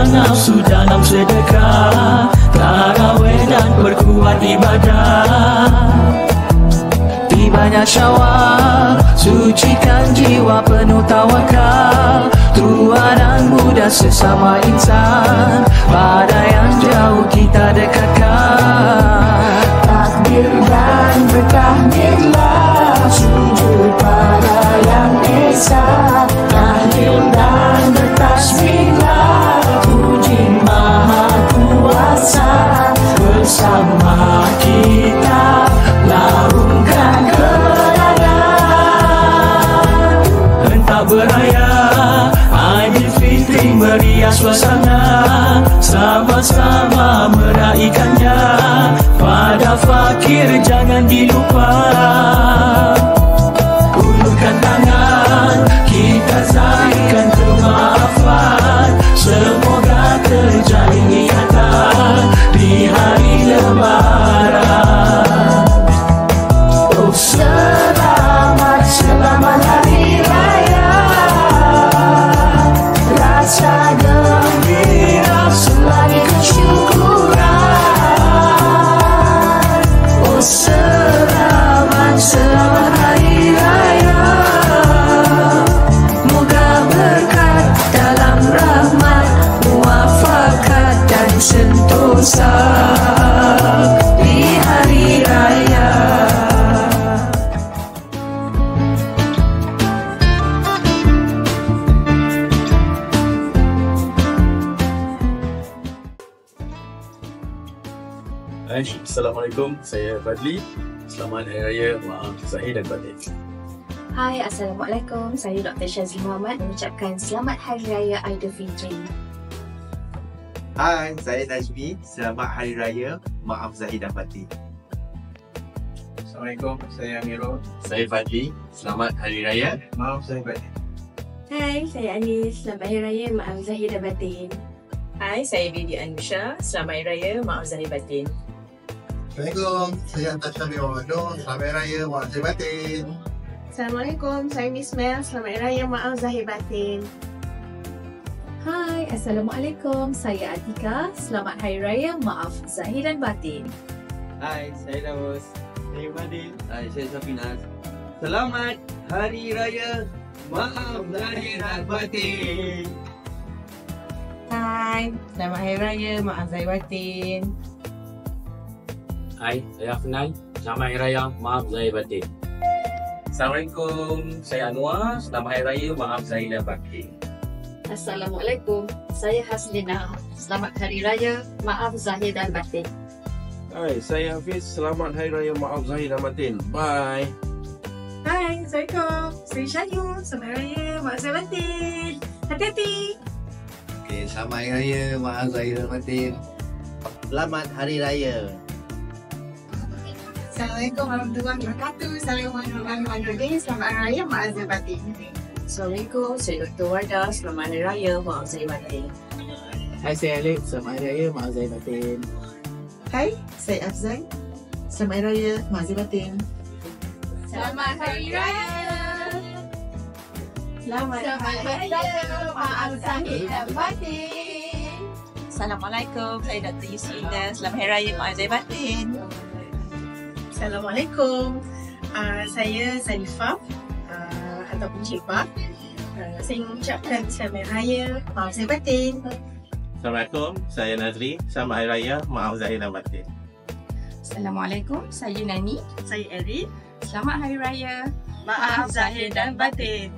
nafsu dalam sedekah, tarawih dan perkuat ibadah. Tibanya Syawal, sucikan jiwa penuh tawakal, Tuhan muda sesama insan, pada yang jauh kita dekatkan. Takbir dan bertahmidlah, sujud pada yang esa, tahlil dan bertasbihlah, puji Maha Kuasa, bersama kita laungkan kemenangan. Hentak beraya Aidilfitri meriah suasana, sama-sama meraihkannya, pada fakir jangan dilupa. Ulurkan tangan, kita zahirkan kemaafan, semoga terjalin ikatan di hari Lebaran. Oh selamat, selamat hari raya, rasa gembira selagi kesyukuran. Oh selamat, selamat hari raya, moga berkat dalam rahmat, muafakat dan sentosa di hari raya. Assalamualaikum, saya Fadli. Selamat Hari Raya Maaf Zahir dan Batin. Hai, Assalamualaikum. Saya Dr. Syazli Muhammad mengucapkan Selamat Hari Raya Aidilfitri. Hai, saya Najmi. Selamat Hari Raya Maaf Zahir dan Batin. Assalamualaikum, saya Amirul. Saya Fadli. Selamat Hari Raya Maaf Zahir Batin. Hai, saya Anis. Selamat Hari Raya Maaf Zahir dan Batin. Hai, saya Bibi Anusha. Selamat Hari Raya Maaf Zahir Batin. Assalamualaikum, saya Tasha Miwado. Selamat Hari Raya Maaf Zahir Batin. Assalamualaikum, saya Miss Mel. Selamat Hari Raya Maaf Zahir Batin. Hai, Assalamualaikum. Saya Atika. Selamat Hari Raya Maaf Zahir dan Batin. Hai, saya Dawus. Saya Fadil. Hai, saya Safinaz. Selamat Hari Raya Maaf Zahir dan Batin. Hai, selamat Hari Raya Maaf Zahir Batin. Hai, saya Afnal. Selamat Hari Raya Maaf Zahir Batin. Assalamualaikum, saya Anwar. Selamat Hari Raya Maaf Zahir dan Batin. Assalamualaikum, saya Haslina. Selamat Hari Raya Maaf Zahir dan Batin. Hai, saya Hafiz. Selamat Hari Raya Maaf Zahir dan Batin. Bye. Hai, Assalamualaikum. Saya Syahyu. Selamat Hari Raya Maaf Zahir Batin. Hati-hati. Okay, selamat Hari Raya Maaf Zahir dan Batin. Selamat Hari Raya. Assalamualaikum warahmatullahi wabarakatuh. Assalamualaikum warahmatullahi wabarakatuh. Selamat Hari Raya Maaf Zahir Batin. Assalamualaikum, saya Dr. Wardah. Selamat Hari Raya Maaf Zahir Batin. Hai, saya Alex. Selamat Hari Raya Maaf Zahir Batin. Hai, saya Afzal. Selamat Hari Raya Maaf Zahir Batin. Selamat Hari Raya. Selamat Hari Raya Maaf Zahir dan Batin. Assalamualaikum, saya Dr. Yusri Indah. Selamat Hari Raya Maaf Zahir Batin. Assalamualaikum. Saya Zanifah ataupun Cik Pak. Saya mengucapkan Selamat Hari Raya Maaf Zahir Batin. Assalamualaikum, saya Nazri. Selamat Hari Raya Maaf Zahir dan Batin. Assalamualaikum, saya Nani. Saya Erin. Selamat Hari Raya Maaf Zahir dan Batin.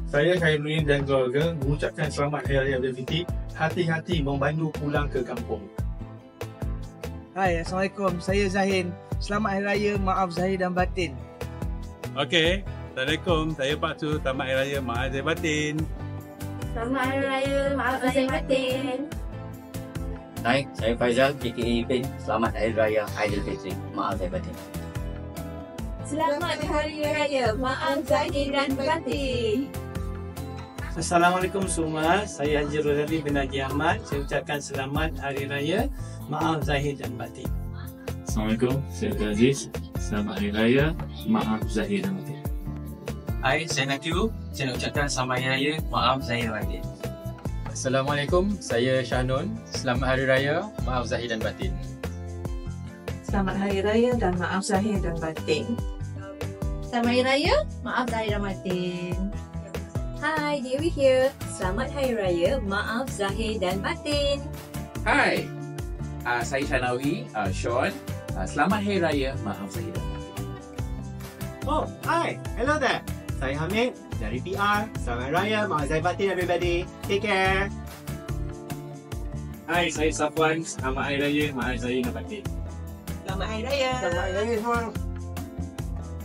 Saya Khairuddin dan keluarga mengucapkan Selamat Hari Raya Aidilfitri. Hati-hati membantu pulang ke kampung. Hai, Assalamualaikum. Saya Zahin. Selamat Hari Raya Maaf Zahir dan Batin. Okey, Assalamualaikum. Saya Pak Su. Selamat Hari Raya Maaf Zahir Batin. Selamat Hari Raya Maaf Zahir Batin. Hai, saya Faizal, KKA Ipin. Selamat Hari Raya Aidilfitri. Maaf Zahir Batin. Selamat Hari Raya Maaf Zahir dan Batin. Assalamualaikum semua. Saya Haji Rozali bin Haji Ahmad. Saya ucapkan Selamat Hari Raya Maaf Zahir dan Batin. Assalamualaikum, saya Aziz. Selamat Hari Raya Maaf Zahir dan Batin. Hai, saya Natiu. Saya nak ucapkan Selamat Hari Raya Maaf Zahir dan Batin. Assalamualaikum, saya Syahnun. Selamat Hari Raya, maaf zahir dan batin. Selamat Hari Raya dan maaf zahir dan batin. Selamat Hari Raya, maaf zahir dan batin. Hi, Dewi here. Selamat Hari Raya, maaf zahir dan batin. Hai, saya Shanawi, Sean. Selamat Hari Raya, maaf zahir dan batin. Oh, hi. Hello there. Saya Hamid dari PR. Selamat Raya, maaf zahir batin everybody. Take care. Hai, saya Safwan. Selamat Hari Raya, maaf zahir dan batin. Selamat Hari Raya. Selamat Hari Raya semua.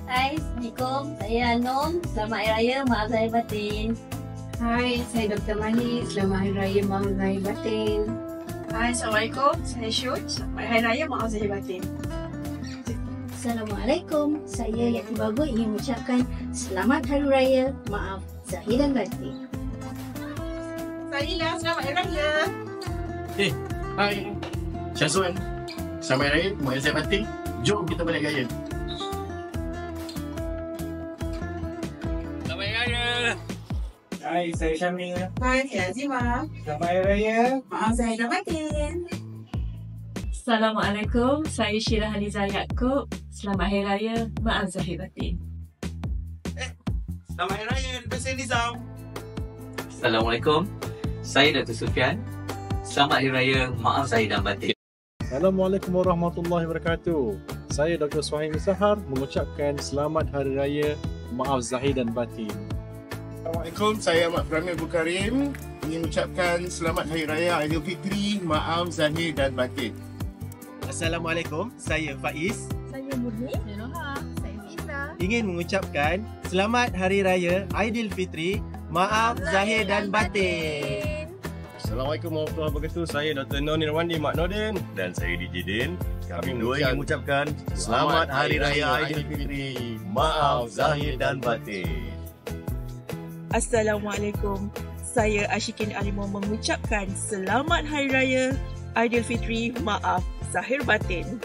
Hai, Assalamualaikum. Saya Anom. Selamat Hari Raya, maaf zahir batin. Hai, saya Dr. Mani. Selamat Hari Raya, maaf zahir batin. Hai, Assalamualaikum. Saya Syud. Selamat Hari Raya, maaf zahir batin. Assalamualaikum. Saya Yati Bagus ingin mengucapkan Selamat Hari Raya, maaf zahir dan batin. Saya Ila. Selamat Hari Raya. Hai. Syazwan. Selamat Hari Raya, maaf zahir batin. Jom kita balik gaya. Selamat Hari Raya. Hai, saya Syamil. Hai, saya Azimah. Selamat Hari Raya, maaf zahir dan batin. Assalamualaikum, saya Syirah Haliza Yaakob. Selamat Hari Raya, maaf zahir batin. Selamat Hari Raya, Presiden Nizam. Assalamualaikum, saya Dr. Sufian. Selamat Hari Raya, maaf zahir dan batin. Assalamualaikum warahmatullahi wabarakatuh. Saya Dr. Suhaimi Sahar mengucapkan Selamat Hari Raya, maaf zahir dan batin. Assalamualaikum, saya Ahmad Framil Bukarim. Ingin mengucapkan Selamat Hari Raya Aidilfitri, maaf zahir dan batin. Assalamualaikum, saya Faiz. Saya Murni. Saya Noha. Saya Fitna. Ingin mengucapkan Selamat Hari Raya Aidilfitri, maaf zahir dan batin. Assalamualaikum warahmatullahi wabarakatuh. Saya Dr. Nur Nirwandi Mak Nordin dan saya DJ Din. Kami dua ingin mengucapkan Selamat Hari Raya Aidilfitri, maaf zahir dan batin. Assalamualaikum. Saya Ashikin Alimo mengucapkan Selamat Hari Raya Aidilfitri, maaf zahir batin.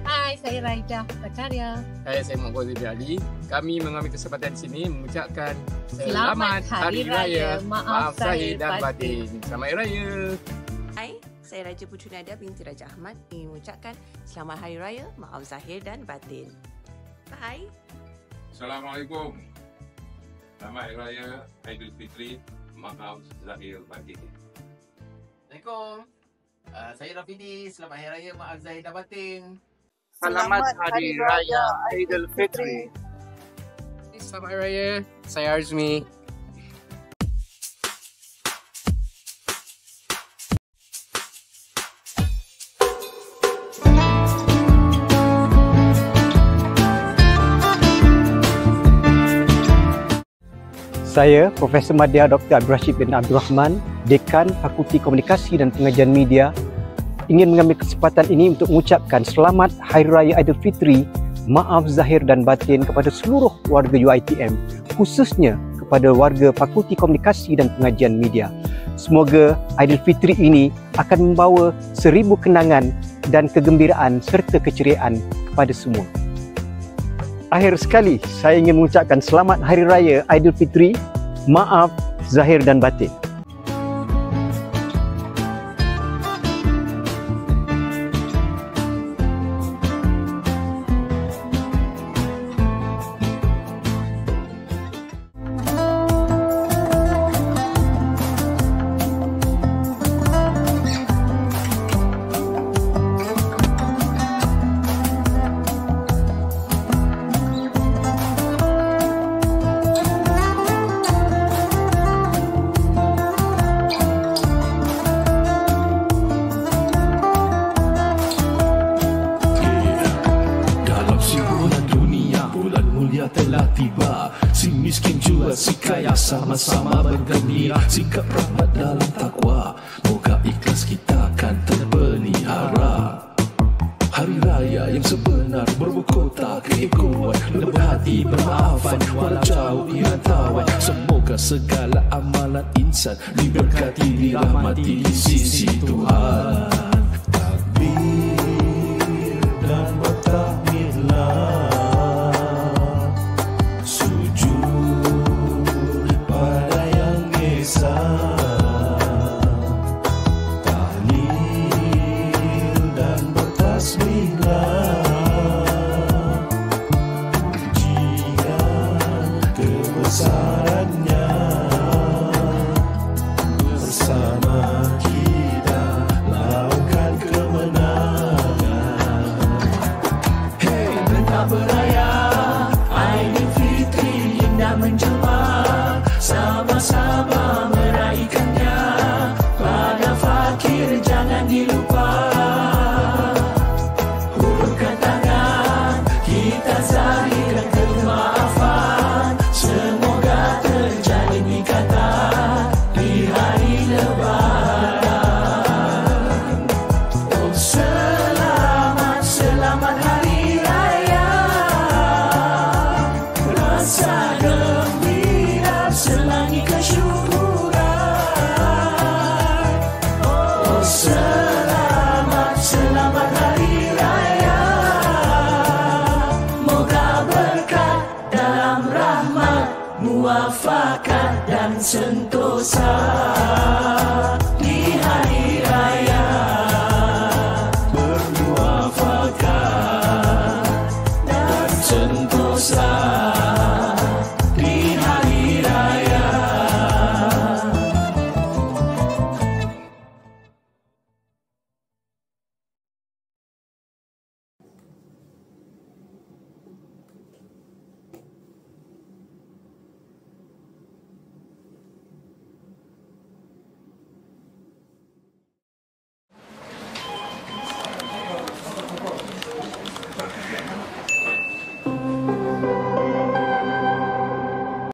Hai, saya Raida Bataria. Hai, saya Muhammad Zaidi Ali. Kami mengambil kesempatan di sini mengucapkan Selamat Hari Raya, maaf zahir dan batin. Selamat Hari Raya. Hai, saya Raja Puteri Nada binti Raja Ahmad ingin mengucapkan Selamat Hari Raya, maaf zahir dan batin. Hai. Assalamualaikum. Selamat Hari Raya Aidilfitri, maaf zahir batin. Assalamualaikum. Saya Rafidi. Selamat Hari Raya, maaf zahir dan batin. Selamat Hari Raya Aidilfitri. Selamat Hari Raya. Saya Arzmi. Saya Profesor Madya Dr. Abdul Rashid bin Abdul Rahman, Dekan Fakulti Komunikasi dan Pengajian Media, ingin mengambil kesempatan ini untuk mengucapkan Selamat Hari Raya Aidilfitri, maaf zahir dan batin kepada seluruh warga UiTM, khususnya kepada warga Fakulti Komunikasi dan Pengajian Media. Semoga Aidilfitri ini akan membawa 1000 kenangan dan kegembiraan serta keceriaan kepada semua. Akhir sekali, saya ingin mengucapkan Selamat Hari Raya Aidilfitri, maaf zahir dan batin. telah tiba. Si miskin juga si kaya sama-sama bergembira. Sikap rahmat dalam takwa, moga ikhlas kita akan terpelihara. Hari raya yang sebenar berbukota keikuan, berhati bermaafan walau jauh di rantauan. Semoga segala amalan insan diberkati, dirahmati di sisi Tuhan. Takbir dan bertakmirlah, sujud pada Yang Esa. terakhir jangan dilupa. Hulurkan tangan, kita zahirkan kemaafan. Semoga terjalin ikatan di hari Lebaran. Oh selamat, selamat hari raya. Rasa gembira selangi kesyukuran. Oh selamat, selamat hari raya. Moga berkat dalam rahmat, muafakat dan sentosa.